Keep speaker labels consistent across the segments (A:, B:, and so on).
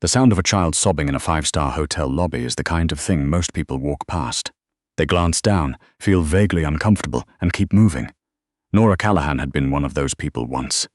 A: The sound of a child sobbing in a five-star hotel lobby is the kind of thing most people walk past. They glance down, feel vaguely uncomfortable, and keep moving. Nora Callahan had been one of those people once.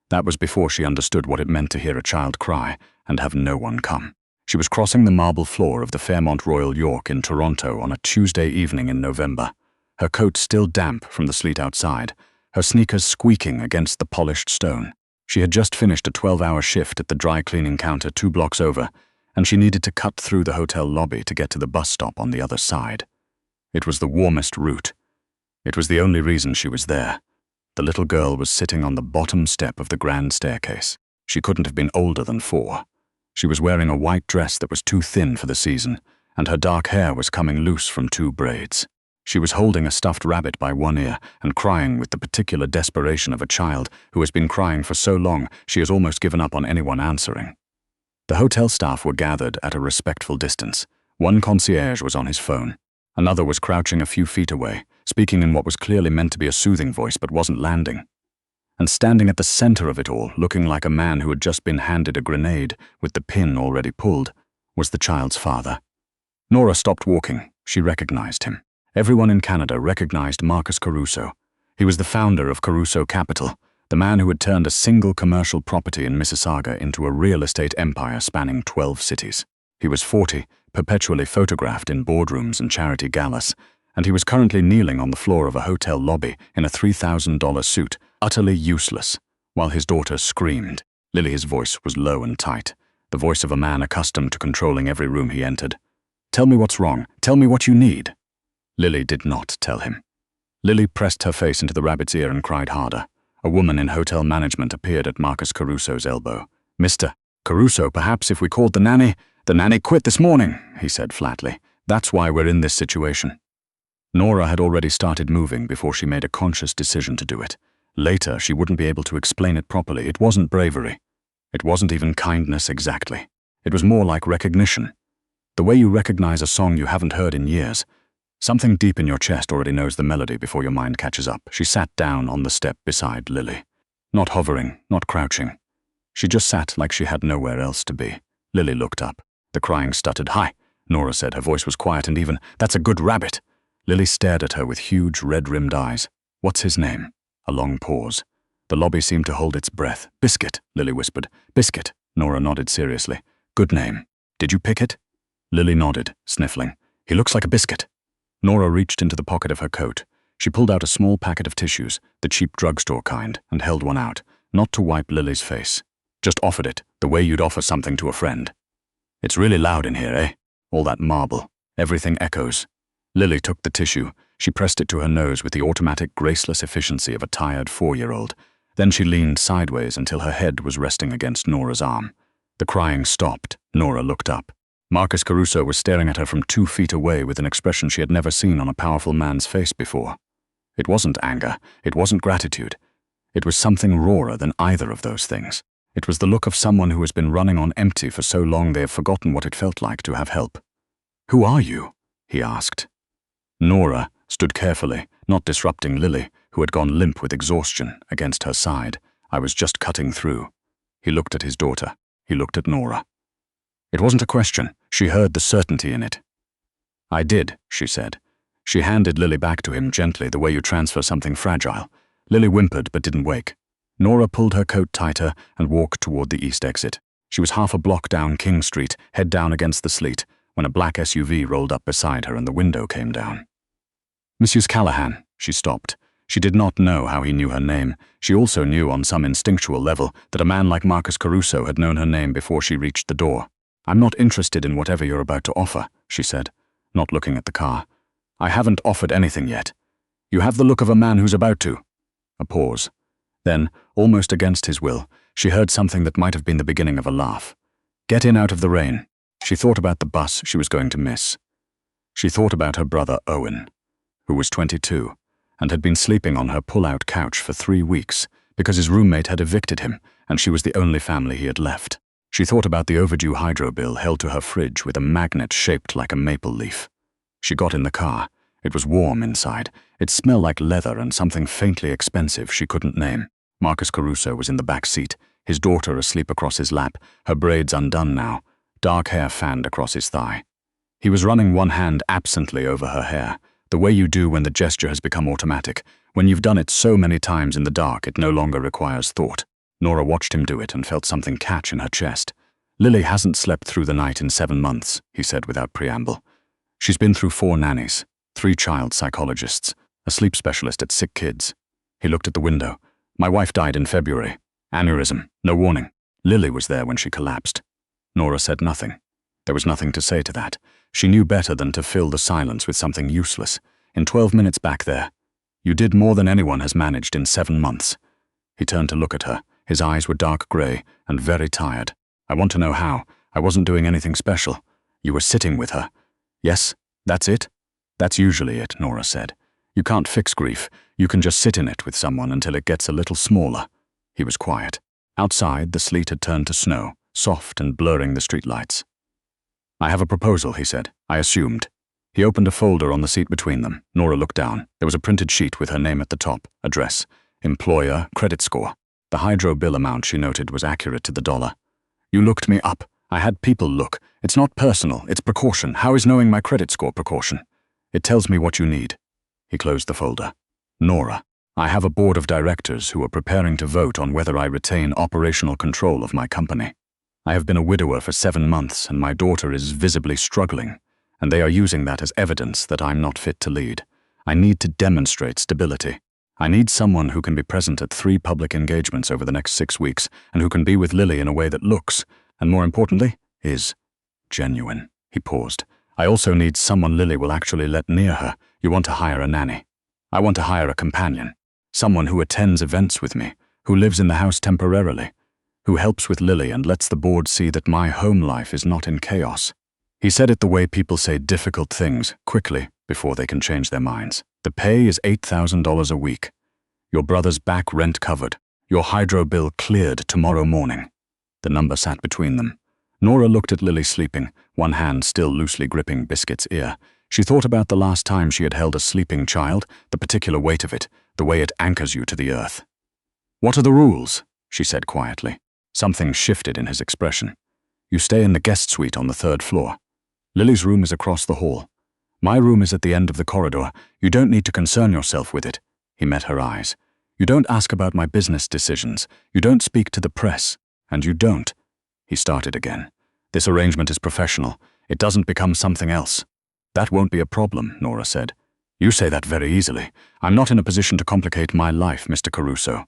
A: That was before she understood what it meant to hear a child cry and have no one come. She was crossing the marble floor of the Fairmont Royal York in Toronto on a Tuesday evening in November, her coat still damp from the sleet outside, her sneakers squeaking against the polished stone. She had just finished a 12-hour shift at the dry cleaning counter 2 blocks over, and she needed to cut through the hotel lobby to get to the bus stop on the other side. It was the warmest route. It was the only reason she was there. The little girl was sitting on the bottom step of the grand staircase. She couldn't have been older than 4. She was wearing a white dress that was too thin for the season, and her dark hair was coming loose from 2 braids. She was holding a stuffed rabbit by one ear and crying with the particular desperation of a child who has been crying for so long she has almost given up on anyone answering. The hotel staff were gathered at a respectful distance. One concierge was on his phone. Another was crouching a few feet away, speaking in what was clearly meant to be a soothing voice but wasn't landing. And standing at the center of it all, looking like a man who had just been handed a grenade with the pin already pulled, was the child's father. Nora stopped walking. She recognized him. Everyone in Canada recognized Marcus Caruso. He was the founder of Caruso Capital, the man who had turned a single commercial property in Mississauga into a real estate empire spanning 12 cities. He was 40, perpetually photographed in boardrooms and charity galas, and he was currently kneeling on the floor of a hotel lobby in a $3,000 suit, utterly useless, while his daughter screamed. Lily's voice was low and tight, the voice of a man accustomed to controlling every room he entered. "Tell me what's wrong. Tell me what you need." Lily did not tell him. Lily pressed her face into the rabbit's ear and cried harder. A woman in hotel management appeared at Marcus Caruso's elbow. "Mr. Caruso, perhaps if we called the nanny quit this morning," he said flatly. "That's why we're in this situation." Nora had already started moving before she made a conscious decision to do it. Later, she wouldn't be able to explain it properly. It wasn't bravery. It wasn't even kindness exactly. It was more like recognition. The way you recognize a song you haven't heard in years. Something deep in your chest already knows the melody before your mind catches up. She sat down on the step beside Lily. Not hovering, not crouching. She just sat like she had nowhere else to be. Lily looked up. The crying stuttered. "Hi," Nora said. Her voice was quiet and even. "That's a good rabbit." Lily stared at her with huge red-rimmed eyes. "What's his name?" A long pause. The lobby seemed to hold its breath. "Biscuit," Lily whispered. "Biscuit." Nora nodded seriously. "Good name. Did you pick it?" Lily nodded, sniffling. "He looks like a biscuit." Nora reached into the pocket of her coat. She pulled out a small packet of tissues, the cheap drugstore kind, and held one out, not to wipe Lily's face. Just offered it, the way you'd offer something to a friend. "It's really loud in here, eh? All that marble. Everything echoes." Lily took the tissue. She pressed it to her nose with the automatic, graceless efficiency of a tired 4-year-old. Then she leaned sideways until her head was resting against Nora's arm. The crying stopped. Nora looked up. Marcus Caruso was staring at her from 2 feet away with an expression she had never seen on a powerful man's face before. It wasn't anger. It wasn't gratitude. It was something rawer than either of those things. It was the look of someone who has been running on empty for so long they have forgotten what it felt like to have help. "Who are you?" he asked. Nora stood carefully, not disrupting Lily, who had gone limp with exhaustion, against her side. "I was just cutting through." He looked at his daughter. He looked at Nora. It wasn't a question. She heard the certainty in it. "I did," she said. She handed Lily back to him gently, the way you transfer something fragile. Lily whimpered but didn't wake. Nora pulled her coat tighter and walked toward the east exit. She was half a block down King Street, head down against the sleet, when a black SUV rolled up beside her and the window came down. "Mrs. Callahan," she stopped. She did not know how he knew her name. She also knew on some instinctual level that a man like Marcus Caruso had known her name before she reached the door. "I'm not interested in whatever you're about to offer," she said, not looking at the car. "I haven't offered anything yet. You have the look of a man who's about to." A pause. Then, almost against his will, she heard something that might have been the beginning of a laugh. "Get in out of the rain." She thought about the bus she was going to miss. She thought about her brother Owen, who was 22, and had been sleeping on her pull-out couch for 3 weeks because his roommate had evicted him and she was the only family he had left. She thought about the overdue hydro bill held to her fridge with a magnet shaped like a maple leaf. She got in the car. It was warm inside. It smelled like leather and something faintly expensive she couldn't name. Marcus Caruso was in the back seat, his daughter asleep across his lap, her braids undone now, dark hair fanned across his thigh. He was running one hand absently over her hair, the way you do when the gesture has become automatic. When you've done it so many times in the dark, it no longer requires thought. Nora watched him do it and felt something catch in her chest. Lily hasn't slept through the night in 7 months, he said without preamble. She's been through 4 nannies, 3 child psychologists, a sleep specialist at sick kids. He looked at the window. My wife died in February. Aneurysm, no warning. Lily was there when she collapsed. Nora said nothing. There was nothing to say to that. She knew better than to fill the silence with something useless. In 12 minutes back there, you did more than anyone has managed in 7 months. He turned to look at her. His eyes were dark grey and very tired. I want to know how. I wasn't doing anything special. You were sitting with her. Yes, that's it? That's usually it, Nora said. You can't fix grief. You can just sit in it with someone until it gets a little smaller. He was quiet. Outside, the sleet had turned to snow, soft and blurring the streetlights. I have a proposal, he said. I assumed. He opened a folder on the seat between them. Nora looked down. There was a printed sheet with her name at the top, address, employer, credit score. The hydro bill amount, she noted, was accurate to the dollar. You looked me up. I had people look. It's not personal, it's precaution. How is knowing my credit score precaution? It tells me what you need. He closed the folder. Nora, I have a board of directors who are preparing to vote on whether I retain operational control of my company. I have been a widower for 7 months and my daughter is visibly struggling, and they are using that as evidence that I'm not fit to lead. I need to demonstrate stability. I need someone who can be present at 3 public engagements over the next 6 weeks and who can be with Lily in a way that looks, and more importantly, is genuine. He paused. I also need someone Lily will actually let near her. You want to hire a nanny. I want to hire a companion. Someone who attends events with me, who lives in the house temporarily, who helps with Lily and lets the board see that my home life is not in chaos. He said it the way people say difficult things, quickly, before they can change their minds. The pay is $8,000 a week. Your brother's back rent covered. Your hydro bill cleared tomorrow morning. The number sat between them. Nora looked at Lily sleeping, one hand still loosely gripping Biscuit's ear. She thought about the last time she had held a sleeping child, the particular weight of it, the way it anchors you to the earth. What are the rules? She said quietly. Something shifted in his expression. You stay in the guest suite on the 3rd floor. Lily's room is across the hall. My room is at the end of the corridor. You don't need to concern yourself with it. He met her eyes. You don't ask about my business decisions. You don't speak to the press. And you don't. He started again. This arrangement is professional. It doesn't become something else. That won't be a problem, Nora said. You say that very easily. I'm not in a position to complicate my life, Mr. Caruso.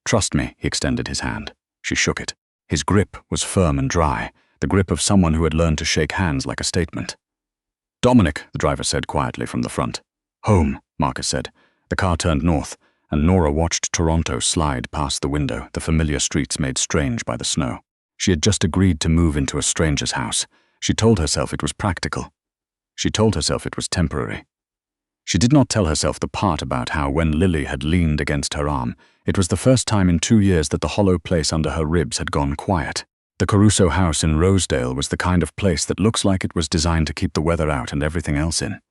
A: Trust me, he extended his hand. She shook it. His grip was firm and dry, the grip of someone who had learned to shake hands like a statement. Dominic, the driver said quietly from the front. Home, Marcus said. The car turned north, and Nora watched Toronto slide past the window, the familiar streets made strange by the snow. She had just agreed to move into a stranger's house. She told herself it was practical. She told herself it was temporary. She did not tell herself the part about how when Lily had leaned against her arm, it was the first time in 2 years that the hollow place under her ribs had gone quiet. The Caruso house in Rosedale was the kind of place that looks like it was designed to keep the weather out and everything else in.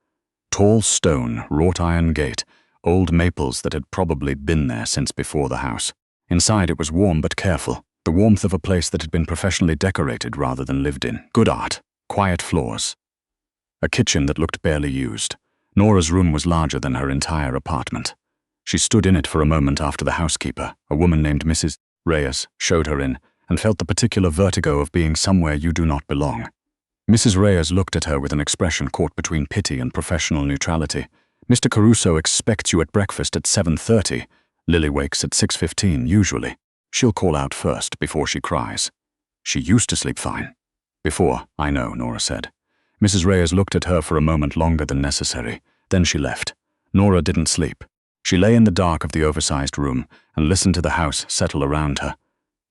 A: Tall stone, wrought iron gate, old maples that had probably been there since before the house. Inside it was warm but careful, the warmth of a place that had been professionally decorated rather than lived in. Good art, quiet floors. A kitchen that looked barely used. Nora's room was larger than her entire apartment. She stood in it for a moment after the housekeeper, a woman named Mrs. Reyes, showed her in, and felt the particular vertigo of being somewhere you do not belong. Mrs. Reyes looked at her with an expression caught between pity and professional neutrality. Mr. Caruso expects you at breakfast at 7:30. Lily wakes at 6:15, usually. She'll call out first, before she cries. She used to sleep fine. Before, I know, Nora said. Mrs. Reyes looked at her for a moment longer than necessary. Then she left. Nora didn't sleep. She lay in the dark of the oversized room and listened to the house settle around her.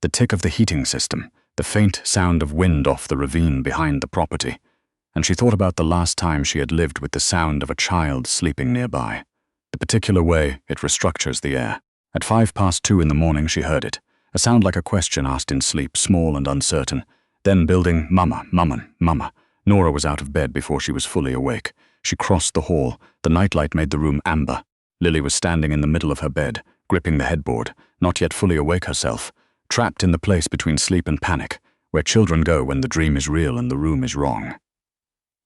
A: The tick of the heating system, the faint sound of wind off the ravine behind the property, and she thought about the last time she had lived with the sound of a child sleeping nearby. The particular way it restructures the air. At 2:05 in the morning she heard it, a sound like a question asked in sleep, small and uncertain, then building, "Mama, mama, mama." Nora was out of bed before she was fully awake. She crossed the hall. The nightlight made the room amber. Lily was standing in the middle of her bed, gripping the headboard, not yet fully awake herself, trapped in the place between sleep and panic. where children go when the dream is real and the room is wrong.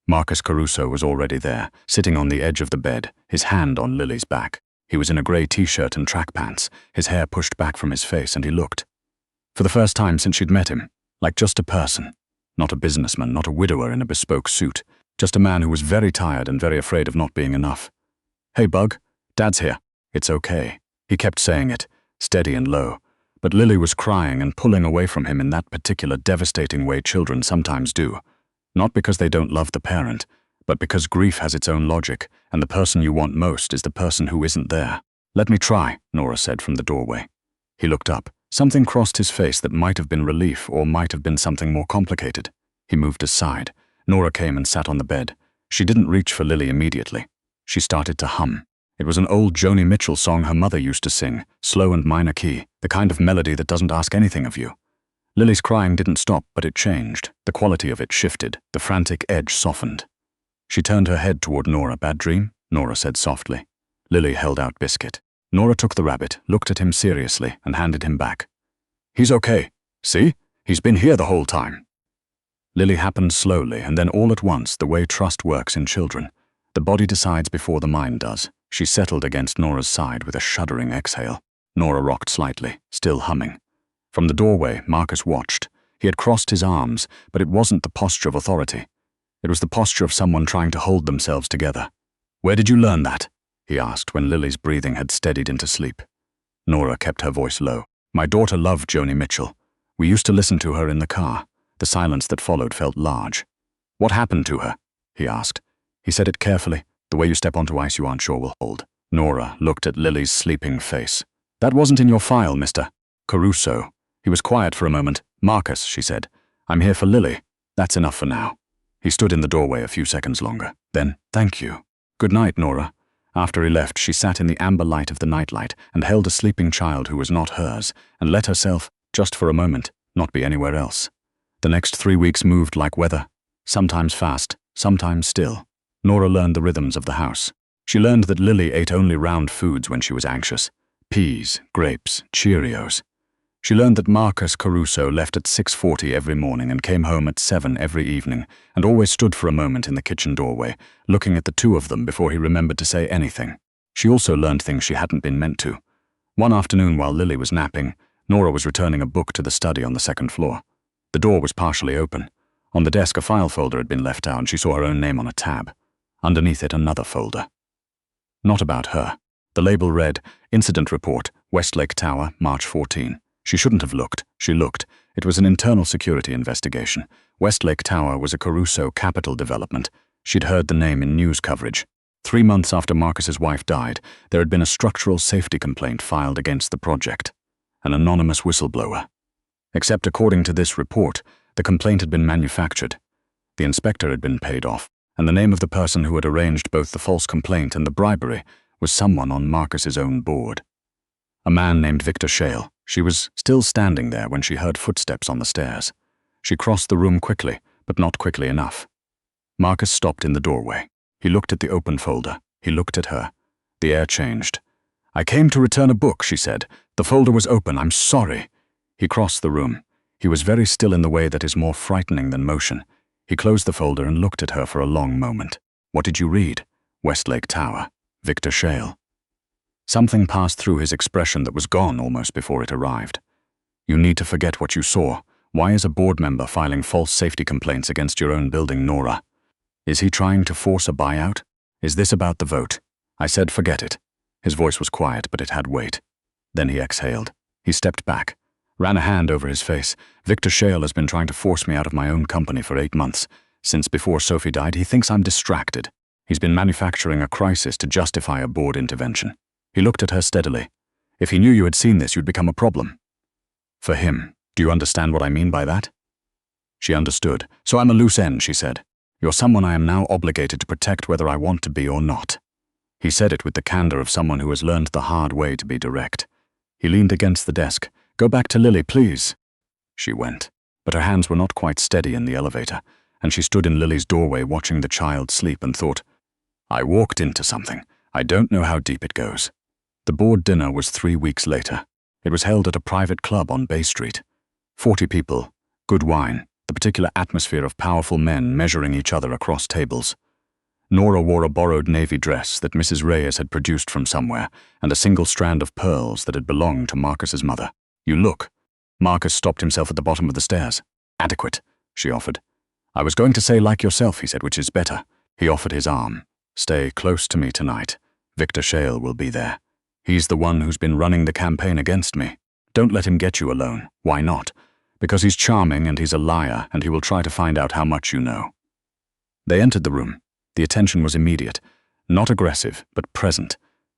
A: Marcus Caruso was already there, sitting on the edge of the bed, his hand on Lily's back. He was in a grey t-shirt and track pants, his hair pushed back from his face, and he looked, for the first time since she'd met him, like just a person. Not a businessman, not a widower in a bespoke suit, just a man who was very tired and very afraid of not being enough. "Hey, Bug, Dad's here. It's okay." He kept saying it, steady and low, but Lily was crying and pulling away from him in that particular devastating way children sometimes do. Not because they don't love the parent, but because grief has its own logic, and the person you want most is the person who isn't there. "Let me try," Nora said from the doorway. He looked up. Something crossed his face that might have been relief or might have been something more complicated. He moved aside. Nora came and sat on the bed. She didn't reach for Lily immediately. She started to hum. It was an old Joni Mitchell song her mother used to sing, slow and minor key, the kind of melody that doesn't ask anything of you. Lily's crying didn't stop, but it changed. The quality of it shifted. The frantic edge softened. She turned her head toward Nora. "Bad dream?" Nora said softly. Lily held out biscuit. Nora took the rabbit, looked at him seriously, and handed him back. "He's okay. See? He's been here the whole time." Lily happened slowly, and then all at once, the way trust works in children. The body decides before the mind does. She settled against Nora's side with a shuddering exhale. Nora rocked slightly, still humming. From the doorway, Marcus watched. He had crossed his arms, but it wasn't the posture of authority. It was the posture of someone trying to hold themselves together. "Where did you learn that?" he asked when Lily's breathing had steadied into sleep. Nora kept her voice low. "My daughter loved Joni Mitchell. We used to listen to her in the car." The silence that followed felt large. "What happened to her?" he asked. He said it carefully. "The way you step onto ice you aren't sure will hold." Nora looked at Lily's sleeping face. "That wasn't in your file, Mr. Caruso." He was quiet for a moment. "Marcus," she said, "I'm here for Lily. That's enough for now." He stood in the doorway a few seconds longer. Then, "Thank you." "Good night, Nora." After he left, she sat in the amber light of the nightlight and held a sleeping child who was not hers, and let herself, just for a moment, not be anywhere else. The next 3 weeks moved like weather, sometimes fast, sometimes still. Nora learned the rhythms of the house. She learned that Lily ate only round foods when she was anxious. Peas, grapes, Cheerios. She learned that Marcus Caruso left at 6:40 every morning and came home at 7 every evening, and always stood for a moment in the kitchen doorway, looking at the two of them before he remembered to say anything. She also learned things she hadn't been meant to. One afternoon while Lily was napping, Nora was returning a book to the study on the second floor. The door was partially open. On the desk, a file folder had been left out, and she saw her own name on a tab. Underneath it, another folder. Not about her. The label read, "Incident Report, Westlake Tower, March 14. She shouldn't have looked. She looked. It was an internal security investigation. Westlake Tower was a Caruso capital development. She'd heard the name in news coverage. 3 months after Marcus's wife died, there had been a structural safety complaint filed against the project. An anonymous whistleblower. Except according to this report, the complaint had been manufactured. The inspector had been paid off, and the name of the person who had arranged both the false complaint and the bribery was someone on Marcus's own board. A man named Victor Shale. She was still standing there when she heard footsteps on the stairs. She crossed the room quickly, but not quickly enough. Marcus stopped in the doorway. He looked at the open folder. He looked at her. The air changed. "I came to return a book," she said. "The folder was open. I'm sorry." He crossed the room. He was very still in the way that is more frightening than motion. He closed the folder and looked at her for a long moment. "What did you read?" "Westlake Tower. Victor Shale." Something passed through his expression that was gone almost before it arrived. "You need to forget what you saw. Why is a board member filing false safety complaints against your own building, Nora? Is he trying to force a buyout? Is this about the vote? I said forget it." His voice was quiet, but it had weight. Then he exhaled. He stepped back, ran a hand over his face. "Victor Shale has been trying to force me out of my own company for 8 months. Since before Sophie died, he thinks I'm distracted. He's been manufacturing a crisis to justify a board intervention." He looked at her steadily. "If he knew you had seen this, you'd become a problem." "For him. Do you understand what I mean by that?" She understood. "So I'm a loose end," she said. "You're someone I am now obligated to protect whether I want to be or not." He said it with the candor of someone who has learned the hard way to be direct. He leaned against the desk. "Go back to Lily, please." She went, but her hands were not quite steady in the elevator, and she stood in Lily's doorway watching the child sleep and thought, "I walked into something. I don't know how deep it goes." The board dinner was 3 weeks later. It was held at a private club on Bay Street. 40 people, good wine, the particular atmosphere of powerful men measuring each other across tables. Nora wore a borrowed navy dress that Mrs. Reyes had produced from somewhere, and a single strand of pearls that had belonged to Marcus's mother. "You look." Marcus stopped himself at the bottom of the stairs. "Adequate," she offered. "I was going to say like yourself," he said, "which is better." He offered his arm. "Stay close to me tonight. Victor Shale will be there. He's the one who's been running the campaign against me. Don't let him get you alone." "Why not?" "Because he's charming and he's a liar, and he will try to find out how much you know." They entered the room. The attention was immediate, not aggressive, but present,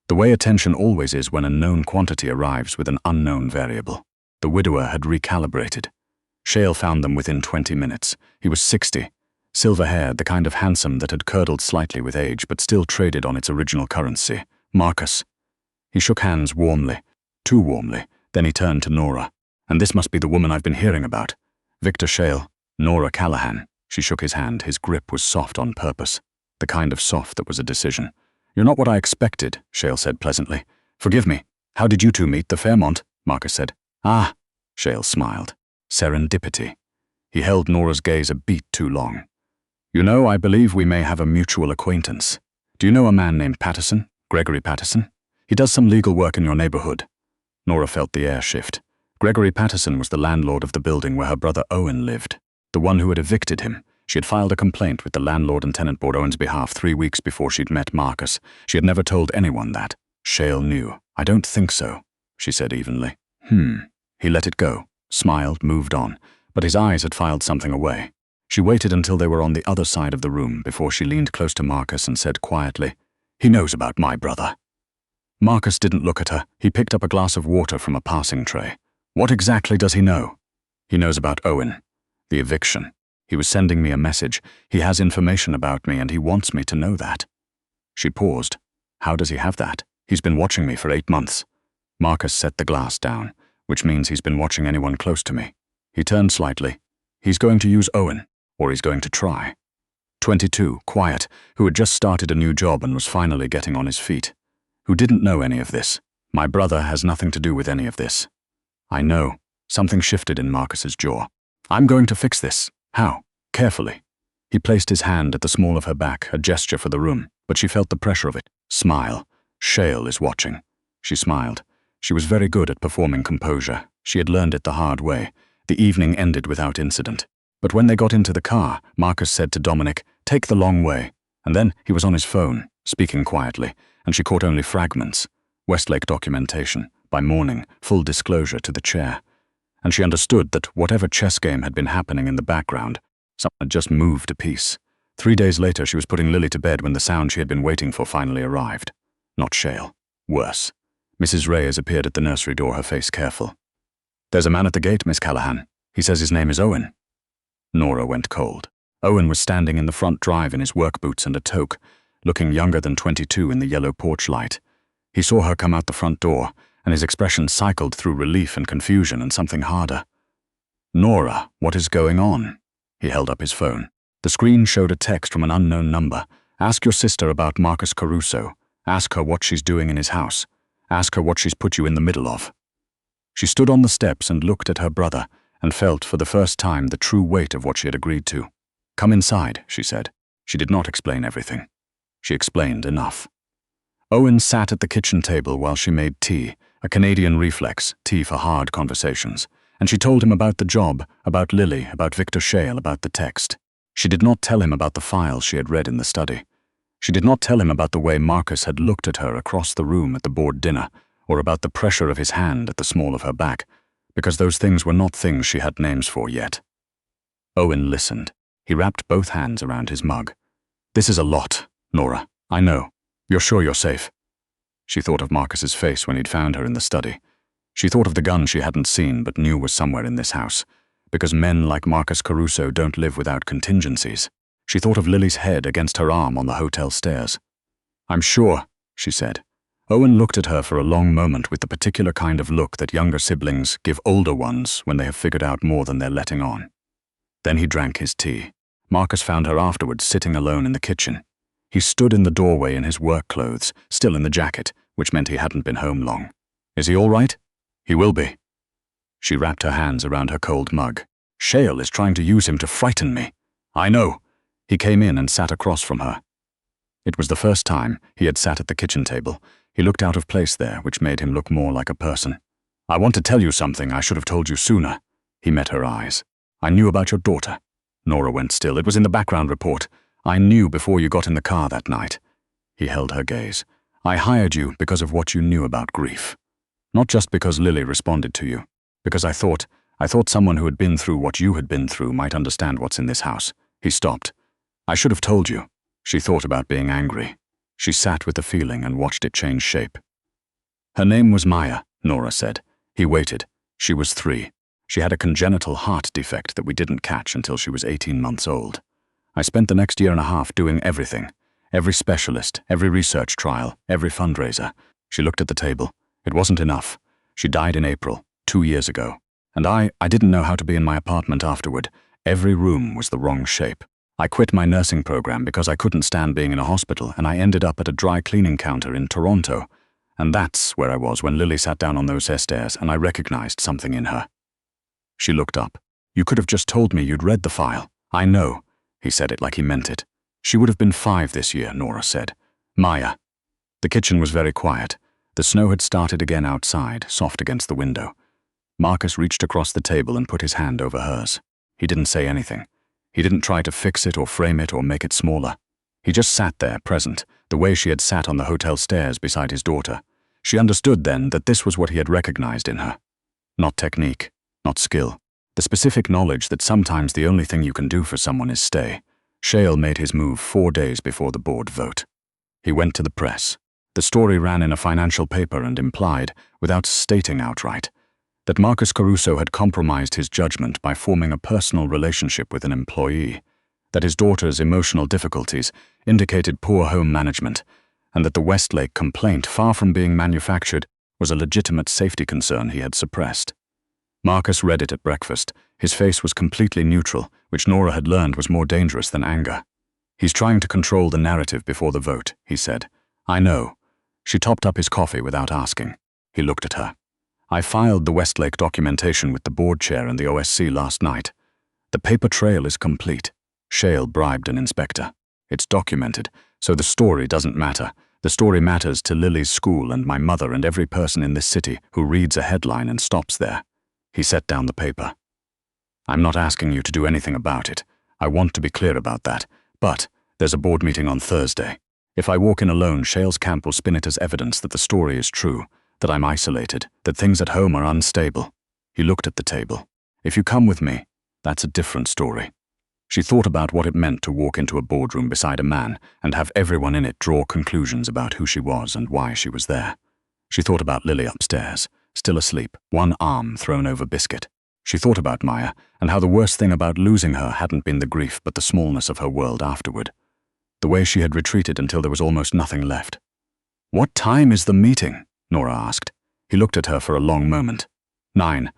A: the way attention always is when a known quantity arrives with an unknown variable. The widower had recalibrated. Shale found them within 20 minutes. He was 60, silver-haired, the kind of handsome that had curdled slightly with age but still traded on its original currency. "Marcus." He shook hands warmly, too warmly, then he turned to Nora. "And this must be the woman I've been hearing about. Victor Shale, Nora Callahan." She shook his hand. His grip was soft on purpose. The kind of soft that was a decision. "You're not what I expected," Shale said pleasantly. "Forgive me. How did you two meet?" "The Fairmont," Marcus said. "Ah," Shale smiled. "Serendipity." He held Nora's gaze a beat too long. "You know, I believe we may have a mutual acquaintance. Do you know a man named Patterson? Gregory Patterson? He does some legal work in your neighborhood." Nora felt the air shift. Gregory Patterson was the landlord of the building where her brother Owen lived, the one who had evicted him. She had filed a complaint with the Landlord and Tenant Board Owen's behalf 3 weeks before she'd met Marcus. She had never told anyone that. Shale knew. "I don't think so," she said evenly. He let it go, smiled, moved on, but his eyes had filed something away. She waited until they were on the other side of the room before she leaned close to Marcus and said quietly, "He knows about my brother." Marcus didn't look at her. He picked up a glass of water from a passing tray. "What exactly does he know?" "He knows about Owen, the eviction. He was sending me a message. He has information about me and he wants me to know that." She paused. "How does he have that?" "He's been watching me for 8 months." Marcus set the glass down, which means he's been watching anyone close to me. He turned slightly. "He's going to use Owen, or he's going to try." 22, quiet, who had just started a new job and was finally getting on his feet. Who didn't know any of this. "My brother has nothing to do with any of this." "I know." Something shifted in Marcus's jaw. "I'm going to fix this." "How?" "Carefully." He placed his hand at the small of her back, a gesture for the room, but she felt the pressure of it. "Smile. Shale is watching." She smiled. She was very good at performing composure. She had learned it the hard way. The evening ended without incident. But when they got into the car, Marcus said to Dominic, "Take the long way." And then he was on his phone, speaking quietly, and she caught only fragments. Westlake documentation. By morning, full disclosure to the chair. And she understood that whatever chess game had been happening in the background, someone had just moved a piece. 3 days later, she was putting Lily to bed when the sound she had been waiting for finally arrived. Not Shale. Worse. Mrs. Reyes appeared at the nursery door, her face careful. "There's a man at the gate, Miss Callahan. He says his name is Owen." Nora went cold. Owen was standing in the front drive in his work boots and a toque, looking younger than 22 in the yellow porch light. He saw her come out the front door, and his expression cycled through relief and confusion and something harder. "Nora, what is going on?" He held up his phone. The screen showed a text from an unknown number. "Ask your sister about Marcus Caruso. Ask her what she's doing in his house. Ask her what she's put you in the middle of." She stood on the steps and looked at her brother and felt for the first time the true weight of what she had agreed to. "Come inside," she said. She did not explain everything. She explained enough. Owen sat at the kitchen table while she made tea, a Canadian reflex, tea for hard conversations, and she told him about the job, about Lily, about Victor Shale, about the text. She did not tell him about the files she had read in the study. She did not tell him about the way Marcus had looked at her across the room at the board dinner, or about the pressure of his hand at the small of her back, because those things were not things she had names for yet. Owen listened. He wrapped both hands around his mug. "This is a lot, Nora. I know. You're sure you're safe?" She thought of Marcus's face when he'd found her in the study. She thought of the gun she hadn't seen but knew was somewhere in this house, because men like Marcus Caruso don't live without contingencies. She thought of Lily's head against her arm on the hotel stairs. "I'm sure," she said. Owen looked at her for a long moment with the particular kind of look that younger siblings give older ones when they have figured out more than they're letting on. Then he drank his tea. Marcus found her afterwards sitting alone in the kitchen. He stood in the doorway in his work clothes, still in the jacket, which meant he hadn't been home long. "Is he all right?" "He will be." She wrapped her hands around her cold mug. Shale is trying to use him to frighten me. I know. He came in and sat across from her. It was the first time he had sat at the kitchen table. He looked out of place there, which made him look more like a person. I want to tell you something I should have told you sooner. He met her eyes. I knew about your daughter. Nora went still. It was in the background report. I knew before you got in the car that night. He held her gaze. I hired you because of what you knew about grief. Not just because Lily responded to you. Because I thought someone who had been through what you had been through might understand what's in this house. He stopped. I should have told you. She thought about being angry. She sat with the feeling and watched it change shape. Her name was Maya, Nora said. He waited. She was 3. She had a congenital heart defect that we didn't catch until she was 18 months old. I spent the next year and a half doing everything. Every specialist, every research trial, every fundraiser. She looked at the table. It wasn't enough. She died in April, 2 years ago. And I didn't know how to be in my apartment afterward. Every room was the wrong shape. I quit my nursing program because I couldn't stand being in a hospital, and I ended up at a dry cleaning counter in Toronto. And that's where I was when Lily sat down on those stairs, and I recognized something in her. She looked up. You could have just told me you'd read the file. I know. He said it like he meant it. She would have been 5 this year, Nora said. Maya. The kitchen was very quiet. The snow had started again outside, soft against the window. Marcus reached across the table and put his hand over hers. He didn't say anything. He didn't try to fix it or frame it or make it smaller. He just sat there, present, the way she had sat on the hotel stairs beside his daughter. She understood then that this was what he had recognized in her. Not technique, not skill. The specific knowledge that sometimes the only thing you can do for someone is stay. Shale made his move 4 days before the board vote. He went to the press. The story ran in a financial paper and implied, without stating outright, that Marcus Caruso had compromised his judgment by forming a personal relationship with an employee, that his daughter's emotional difficulties indicated poor home management, and that the Westlake complaint, far from being manufactured, was a legitimate safety concern he had suppressed. Marcus read it at breakfast. His face was completely neutral, which Nora had learned was more dangerous than anger. He's trying to control the narrative before the vote, he said. I know. She topped up his coffee without asking. He looked at her. I filed the Westlake documentation with the board chair and the OSC last night. The paper trail is complete. Shale bribed an inspector. It's documented, so the story doesn't matter. The story matters to Lily's school and my mother and every person in this city who reads a headline and stops there. He set down the paper. I'm not asking you to do anything about it. I want to be clear about that. But there's a board meeting on Thursday. If I walk in alone, Shale's camp will spin it as evidence that the story is true, that I'm isolated, that things at home are unstable. He looked at the table. If you come with me, that's a different story. She thought about what it meant to walk into a boardroom beside a man and have everyone in it draw conclusions about who she was and why she was there. She thought about Lily upstairs, still asleep, one arm thrown over biscuit. She thought about Maya and how the worst thing about losing her hadn't been the grief but the smallness of her world afterward. The way she had retreated until there was almost nothing left. What time is the meeting? Nora asked. He looked at her for a long moment. 9.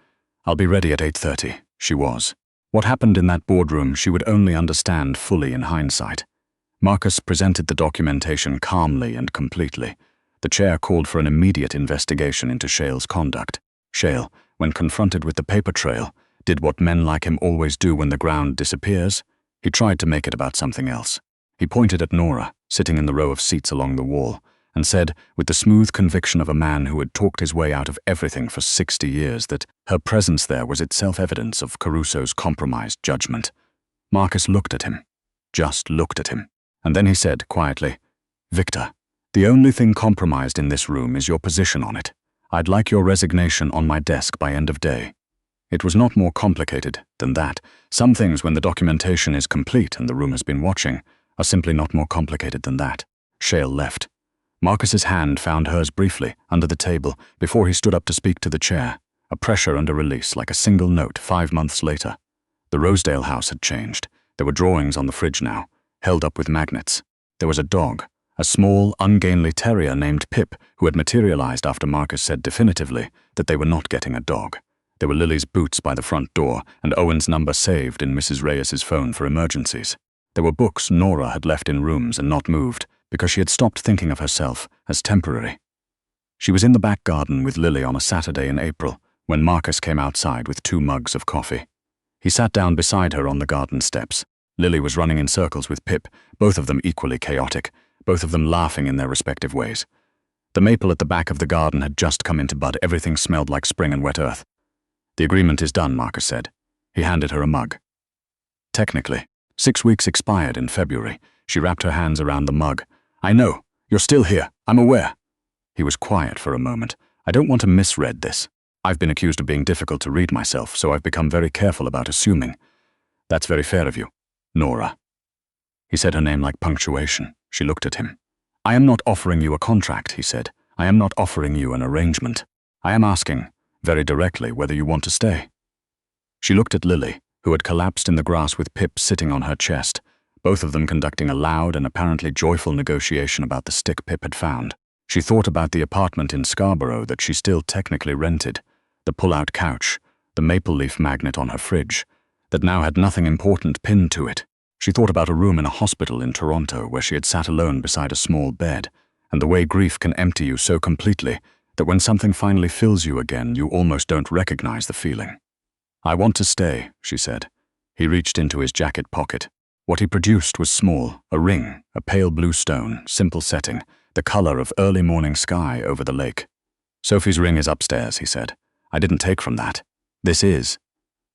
A: I'll be ready at 8:30. She was. What happened in that boardroom she would only understand fully in hindsight. Marcus presented the documentation calmly and completely. The chair called for an immediate investigation into Shale's conduct. Shale, when confronted with the paper trail, did what men like him always do when the ground disappears. He tried to make it about something else. He pointed at Nora, sitting in the row of seats along the wall, and said, with the smooth conviction of a man who had talked his way out of everything for 60 years, that her presence there was itself evidence of Caruso's compromised judgment. Marcus looked at him, just looked at him, and then he said quietly, Victor, the only thing compromised in this room is your position on it. I'd like your resignation on my desk by end of day. It was not more complicated than that. Some things, when the documentation is complete and the room has been watching, are simply not more complicated than that. Shale left. Marcus's hand found hers briefly under the table before he stood up to speak to the chair, a pressure and a release like a single note 5 months later. The Rosedale house had changed. There were drawings on the fridge now, held up with magnets. There was a dog, a small, ungainly terrier named Pip, who had materialized after Marcus said definitively that they were not getting a dog. There were Lily's boots by the front door and Owen's number saved in Mrs. Reyes's phone for emergencies. There were books Nora had left in rooms and not moved because she had stopped thinking of herself as temporary. She was in the back garden with Lily on a Saturday in April when Marcus came outside with 2 mugs of coffee. He sat down beside her on the garden steps. Lily was running in circles with Pip, both of them equally chaotic, both of them laughing in their respective ways. The maple at the back of the garden had just come into bud. Everything smelled like spring and wet earth. "The agreement is done," Marcus said. He handed her a mug. "Technically, 6 weeks expired in February." She wrapped her hands around the mug. "I know. You're still here. I'm aware." He was quiet for a moment. "I don't want to misread this. I've been accused of being difficult to read myself, so I've become very careful about assuming." "That's very fair of you. Nora." He said her name like punctuation. She looked at him. "I am not offering you a contract," he said. "I am not offering you an arrangement. I am asking, very directly, whether you want to stay." She looked at Lily, who had collapsed in the grass with Pip sitting on her chest, both of them conducting a loud and apparently joyful negotiation about the stick Pip had found. She thought about the apartment in Scarborough that she still technically rented, the pull-out couch, the maple leaf magnet on her fridge, that now had nothing important pinned to it. She thought about a room in a hospital in Toronto where she had sat alone beside a small bed, and the way grief can empty you so completely that when something finally fills you again, you almost don't recognize the feeling. "I want to stay," she said. He reached into his jacket pocket. What he produced was small, a ring, a pale blue stone, simple setting, the color of early morning sky over the lake. "Sophie's ring is upstairs," he said. "I didn't take from that. This is."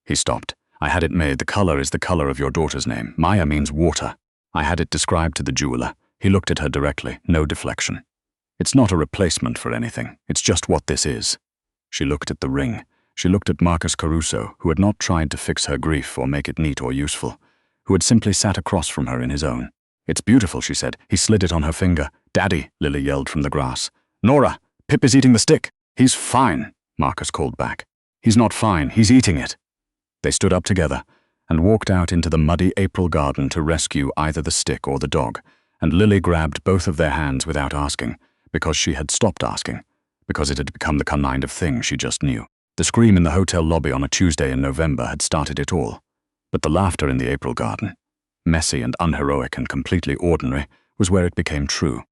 A: He stopped. "I had it made. The color is the color of your daughter's name. Maya means water. I had it described to the jeweler." He looked at her directly, no deflection. "It's not a replacement for anything. It's just what this is." She looked at the ring. She looked at Marcus Caruso, who had not tried to fix her grief or make it neat or useful, who had simply sat across from her in his own. "It's beautiful," she said. He slid it on her finger. "Daddy," Lily yelled from the grass. "Nora, Pip is eating the stick." "He's fine," Marcus called back. "He's not fine. He's eating it." They stood up together and walked out into the muddy April garden to rescue either the stick or the dog, and Lily grabbed both of their hands without asking, because she had stopped asking, because it had become the kind of thing she just knew. The scream in the hotel lobby on a Tuesday in November had started it all, but the laughter in the April garden, messy and unheroic and completely ordinary, was where it became true.